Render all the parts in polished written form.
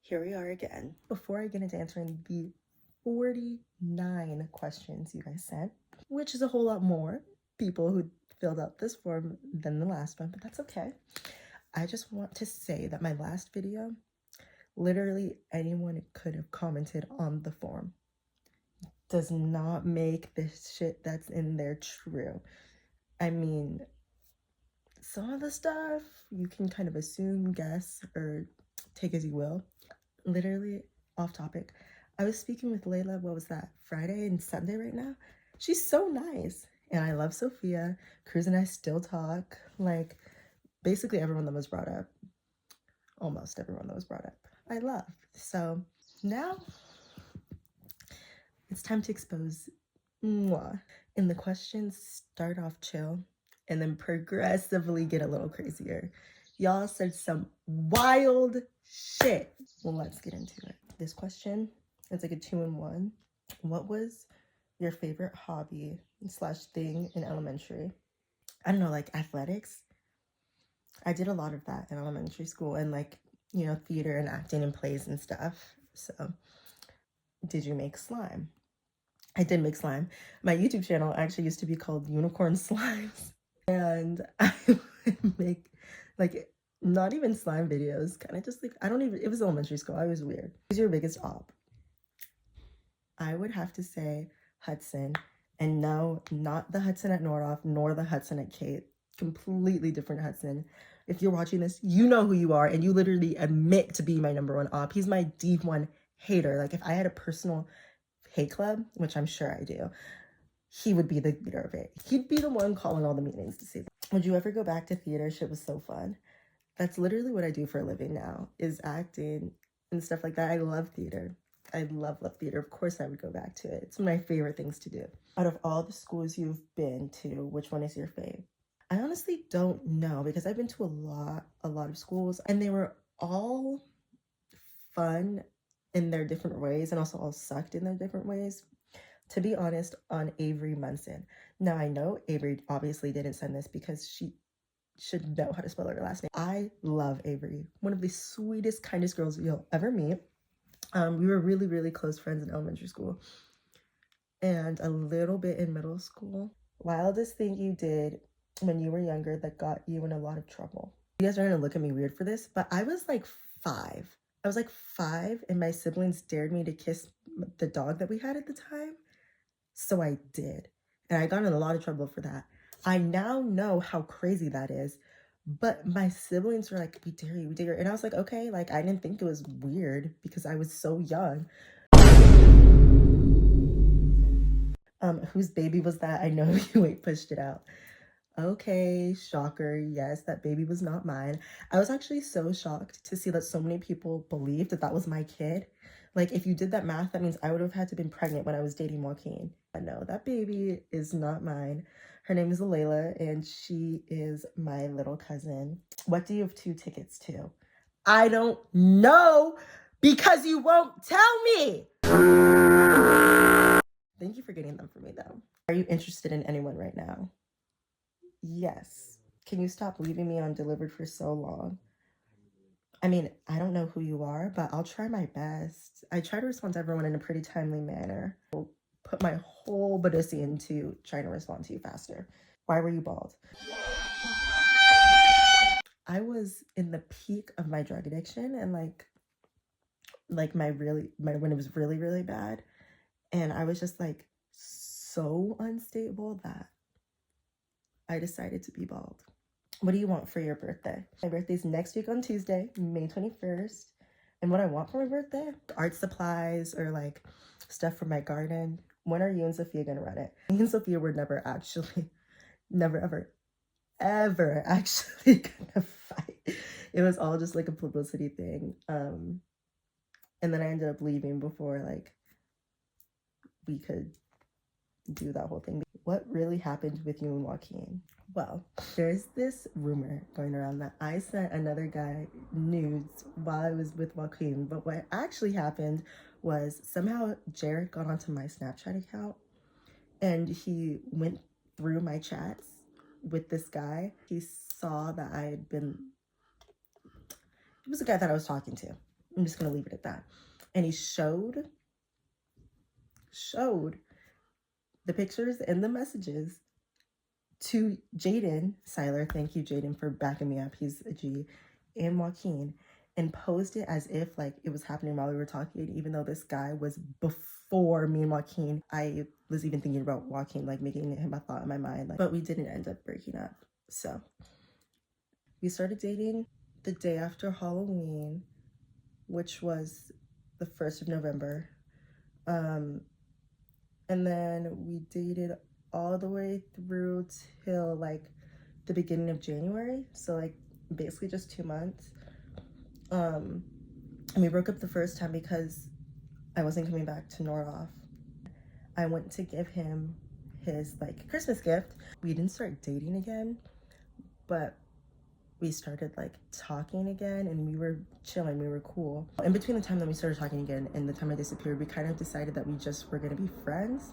here we are again. Before I get into answering the 49 questions you guys sent, which is a whole lot more people who filled out this form than the last one, but that's okay. I just want to say that my last video, literally anyone could have commented on the form. Does not make this shit that's in there true. I mean, some of the stuff you can kind of assume, guess, or take as you will. Literally off topic. I was speaking with Layla, what was that, Friday and Sunday right now? She's so nice. And I love Sophia. Cruz and I still talk. Like, basically everyone that was brought up. Almost everyone that was brought up. I love. So now it's time to expose mwah. And the questions start off chill and then progressively get a little crazier. Y'all said some wild shit. Well, let's get into it. This question, it's like a 2-in-1. What was your favorite hobby / thing in elementary? I don't know, like athletics. I did a lot of that in elementary school, and like, you know, theater and acting and plays and stuff. So, did you make slime? I did make slime. My YouTube channel actually used to be called Unicorn Slimes. And I would make like not even slime videos, kind of just like, it was elementary school. I was weird. Who's your biggest op? I would have to say Hudson. And no, not the Hudson at Nordhoff, nor the Hudson at Kate. Completely different Hudson. If you're watching this, you know who you are, and you literally admit to being my #1 op. He's my D1 hater. Like, if I had a personal hate club, which I'm sure I do, he would be the leader of it. He'd be the one calling all the meetings to say that. Would you ever go back to theater? Shit was so fun. That's literally what I do for a living now, is acting and stuff like that. I love theater. I love theater. Of course I would go back to it. It's one of my favorite things to do. Out of all the schools you've been to, which one is your fave? I honestly don't know, because I've been to a lot of schools, and they were all fun in their different ways, and also all sucked in their different ways. To be honest, on Avery Munson. Now, I know Avery obviously didn't send this because she should know how to spell her last name. I love Avery. One of the sweetest, kindest girls you'll ever meet. We were really, really close friends in elementary school and a little bit in middle school. Wildest thing you did when you were younger that got you in a lot of trouble? You guys are gonna look at me weird for this, but I was like 5. I was like 5, and my siblings dared me to kiss the dog that we had at the time. So I did. And I got in a lot of trouble for that. I now know how crazy that is. But my siblings were like, we dare you, we dare you. And I was like, okay, like, I didn't think it was weird because I was so young. Whose baby was that? I know you ain't pushed it out. Okay, shocker. Yes, that baby was not mine. I was actually so shocked to see that so many people believed that that was my kid. Like, if you did that math, that means I would have had to been pregnant when I was dating Joaquin. But no, that baby is not mine. Her name is Layla, and she is my little cousin. What do you have 2 tickets to? I don't know, because you won't tell me. Thank you for getting them for me, though. Are you interested in anyone right now? Yes. Can you stop leaving me undelivered for so long? I mean, I don't know who you are, but I'll try my best. I try to respond to everyone in a pretty timely manner. I'll put my whole Badussi into trying to respond to you faster. Why were you bald? I was in the peak of my drug addiction, and like when it was really, really bad. And I was just like so unstable that I decided to be bald. What do you want for your birthday? My birthday's next week on Tuesday, May 21st. And what I want for my birthday? Art supplies or like stuff for my garden. When are you and Sophia gonna run it? Me and Sophia were never ever actually gonna fight. It was all just like a publicity thing. And then I ended up leaving before like we could do that whole thing. What really happened with you and Joaquin? Well, there's this rumor going around that I sent another guy nudes while I was with Joaquin, but what actually happened was somehow Jared got onto my Snapchat account and he went through my chats with this guy. He saw that it was a guy that I was talking to. I'm just gonna leave it at that. And he showed the pictures and the messages to Jaden Seiler. Thank you, Jaden, for backing me up. He's a G. And Joaquin, and posed it as if like it was happening while we were talking, even though this guy was before me and Joaquin. I was even thinking about Joaquin, like making him a thought in my mind, like, but we didn't end up breaking up. So we started dating the day after Halloween, which was the 1st of November. And then we dated all the way through till like the beginning of January. So like basically just 2 months. And we broke up the first time because I wasn't coming back to Noroff. I went to give him his like Christmas gift. We didn't start dating again, but we started like talking again, and we were chilling, we were cool. In between the time that we started talking again and the time I disappeared, we kind of decided that we just were gonna be friends.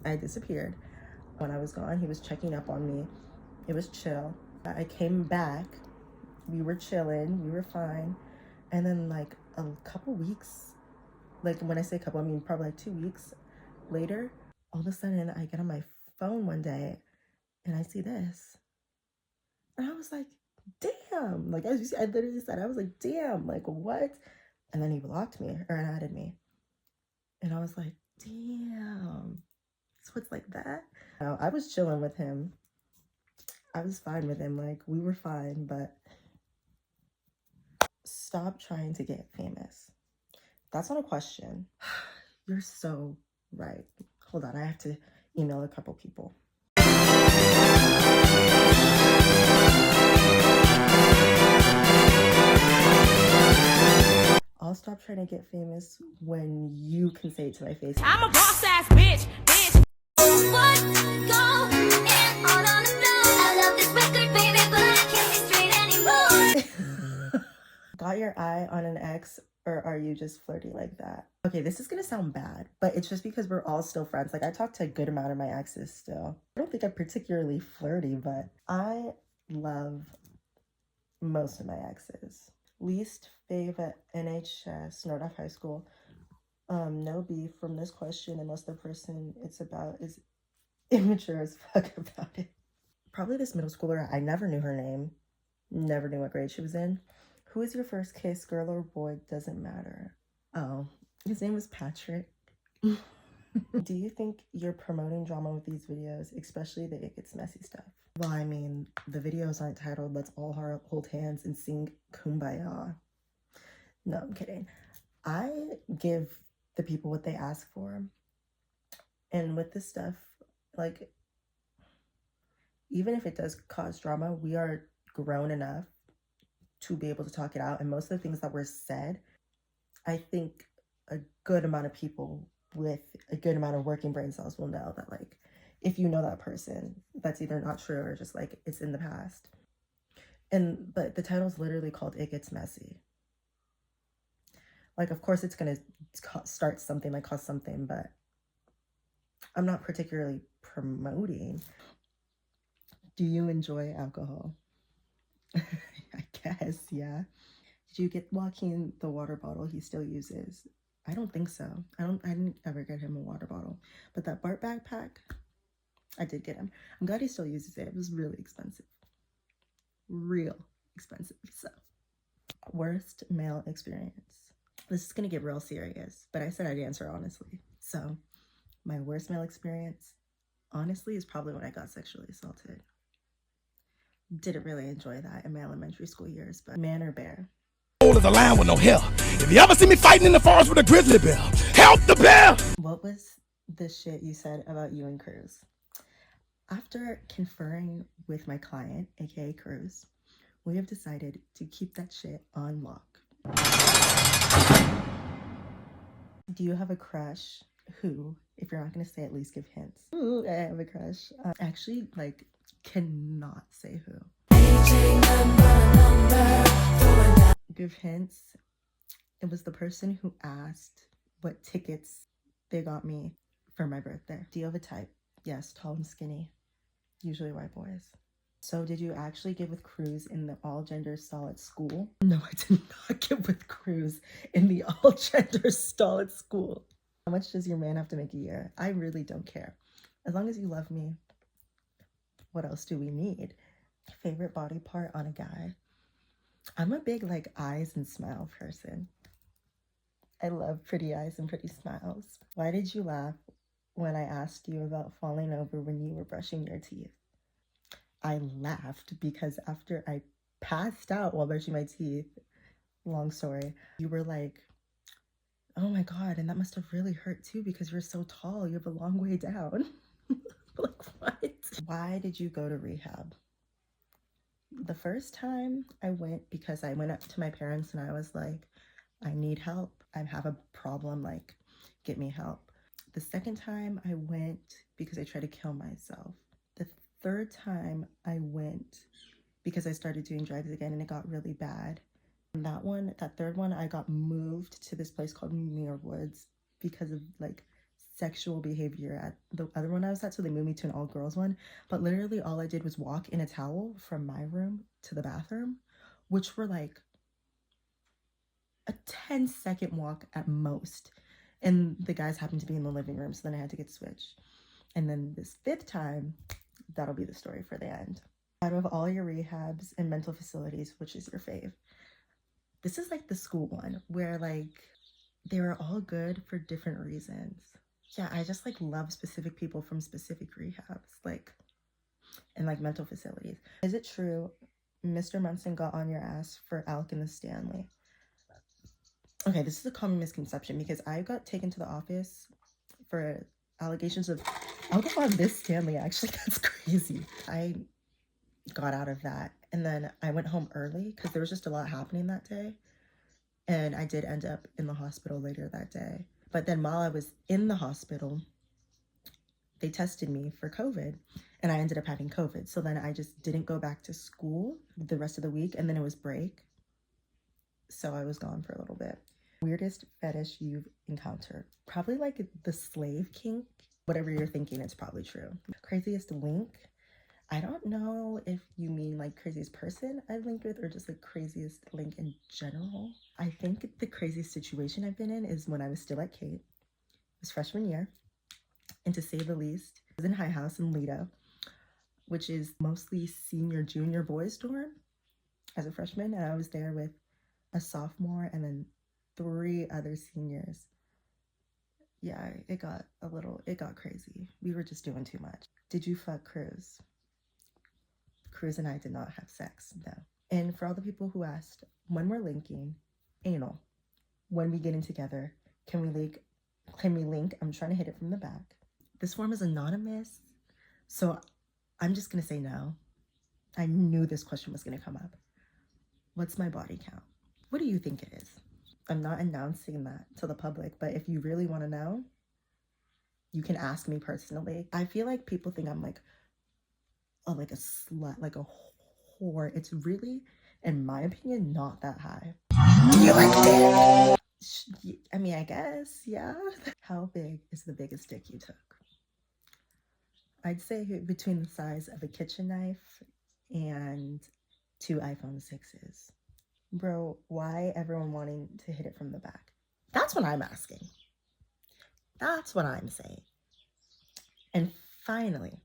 I disappeared. When I was gone, he was checking up on me. It was chill. I came back, we were chilling, we were fine. And then like a couple weeks, like when I say couple, I mean probably like 2 weeks later, all of a sudden I get on my phone one day and I see this. And I was like, damn, like I literally said, I was like, damn, like what? And then he blocked me or added me. And I was like, damn, so it's like that? I was chilling with him. I was fine with him, like we were fine, but stop trying to get famous. That's not a question. You're so right. Hold on, I have to email a couple people. I'll stop trying to get famous when you can say it to my face. I'm a boss ass bitch. What? Go and on the floor. I love this record, baby, but I can't be straight anymore. Got your eye on an ex, or are you just flirty like that? Okay, this is gonna sound bad, but it's just because we're all still friends. Like I talk to a good amount of my exes still. I don't think I'm particularly flirty, but I love most of my exes. Least favorite NHS, Noroff High School. No beef from this question unless the person it's about is immature as fuck about it. Probably this middle schooler. I never knew her name. Never knew what grade she was in. Who is your first kiss, girl or boy? Doesn't matter. Oh, his name was Patrick. Do you think you're promoting drama with these videos, especially the It Gets Messy stuff? Well, I mean, the videos aren't titled Let's All Hold Hands and Sing Kumbaya. No, I'm kidding. I give the people what they ask for. And with this stuff, like, even if it does cause drama, we are grown enough to be able to talk it out. And most of the things that were said, I think a good amount of people with a good amount of working brain cells will know that, like, if you know that person, that's either not true or just like it's in the past. But the title's literally called It Gets Messy. Like, of course it's gonna start something, like cause something, but I'm not particularly promoting. Do you enjoy alcohol? I guess, yeah. Did you get Joaquin the water bottle he still uses? I don't think so. I didn't ever get him a water bottle. But that Bart backpack, I did get him. I'm glad he still uses it. It was really expensive. Real expensive. So, worst male experience. This is gonna get real serious, but I said I'd answer honestly. So, my worst male experience, honestly, is probably when I got sexually assaulted. Didn't really enjoy that in my elementary school years, but man or bear? As a lion with no hair. If you ever see me fighting in the forest with a grizzly bear, help the bear! What was the shit you said about you and Cruz? After conferring with my client, aka Cruz, we have decided to keep that shit on lock. Do you have a crush? Who? If you're not gonna say, at least give hints. Ooh, I have a crush. Actually, like, cannot say who. Give hints. It was the person who asked what tickets they got me for my birthday. Do you have a type? Yes, tall and skinny. Usually white boys. So did you actually get with Cruz in the all gender stall at school? No, I did not get with Cruz. Cruz in the all gender stall at school. How much does your man have to make a year? I really don't care. As long as you love me, what else do we need? Favorite body part on a guy? I'm a big like eyes and smile person. I love pretty eyes and pretty smiles. Why did you laugh when I asked you about falling over when you were brushing your teeth? I laughed because after I passed out while brushing my teeth, long story, you were like, oh my God, and that must have really hurt too because you're so tall. You have a long way down. Like, what? Why did you go to rehab? The first time I went because I went up to my parents and I was like, I need help. I have a problem, like, get me help. The second time I went because I tried to kill myself. The third time I went because I started doing drugs again and it got really bad. And that third one, I got moved to this place called Muir Woods because of like sexual behavior at the other one I was at. So they moved me to an all girls one. But literally all I did was walk in a towel from my room to the bathroom, which were like a 10-second walk at most. And the guys happened to be in the living room. So then I had to get switched. And then this fifth time, that'll be the story for the end. Out of all your rehabs and mental facilities, which is your fave? This is like the school one where like they were all good for different reasons. Yeah, I just like love specific people from specific rehabs, like, and like mental facilities. Is it true Mr. Munson got on your ass for Alec and the Stanley? Okay, this is a common misconception because I got taken to the office for allegations of alcohol on this Stanley. Actually, that's crazy. I got out of that and then I went home early because there was just a lot happening that day. And I did end up in the hospital later that day. But then while I was in the hospital, they tested me for COVID and I ended up having COVID. So then I just didn't go back to school the rest of the week and then it was break. So I was gone for a little bit. Weirdest fetish you've encountered? Probably like the slave kink. Whatever you're thinking, it's probably true. Craziest link? I don't know if you mean like craziest person I've linked with or just like craziest link in general. I think the craziest situation I've been in is when I was still at Kate. It was freshman year. And to say the least, I was in High House in Lido, which is mostly senior, junior boys dorm as a freshman. And I was there with a sophomore and then 3 other seniors. Yeah, it got crazy. We were just doing too much. Did you fuck Cruz? Cruz and I did not have sex, no. And for all the people who asked, when we're linking, anal, when we get in together, can we link? I'm trying to hit it from the back. This form is anonymous, so I'm just gonna say no. I knew this question was gonna come up. What's my body count? What do you think it is? I'm not announcing that to the public, but if you really want to know, you can ask me personally. I feel like people think I'm like a slut, like a whore. It's really, in my opinion, not that high. Do you like dick? I mean, I guess, yeah. How big is the biggest dick you took? I'd say between the size of a kitchen knife and 2 iPhone 6s. Bro, why everyone wanting to hit it from the back? That's what I'm asking. That's what I'm saying. And finally,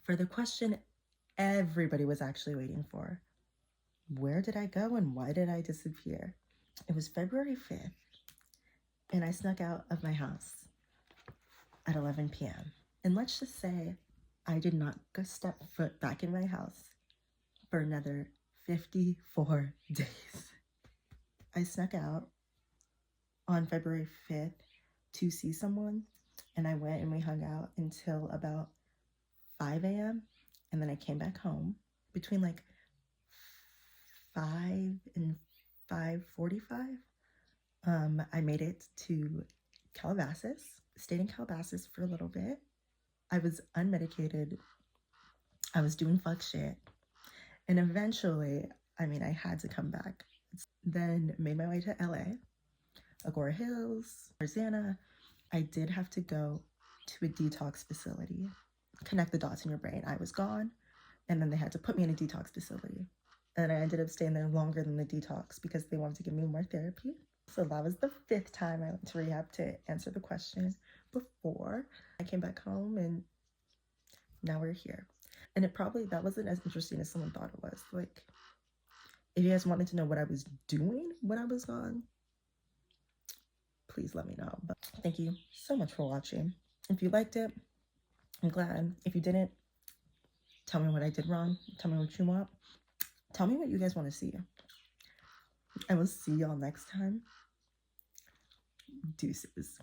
for the question everybody was actually waiting for, where did I go and why did I disappear? It was February 5th, and I snuck out of my house at 11 p.m. And let's just say I did not go step foot back in my house for another 54 days. I snuck out on February 5th to see someone, and I went and we hung out until about 5 a.m. and then I came back home between like 5 and 5:45. I made it to Calabasas, stayed in Calabasas for a little bit. I was unmedicated. I was doing fuck shit. And eventually, I mean, I had to come back. Then made my way to LA, Agora Hills, Rosanna. I did have to go to a detox facility. Connect the dots in your brain. I was gone, and then they had to put me in a detox facility. And I ended up staying there longer than the detox because they wanted to give me more therapy. So that was the 5th time I went to rehab to answer the question before I came back home, and now we're here. And that wasn't as interesting as someone thought it was. Like, if you guys wanted to know what I was doing when I was gone, please let me know. But thank you so much for watching. If you liked it, I'm glad. If you didn't, tell me what I did wrong. Tell me what you want. Tell me what you guys want to see. I will see y'all next time. Deuces.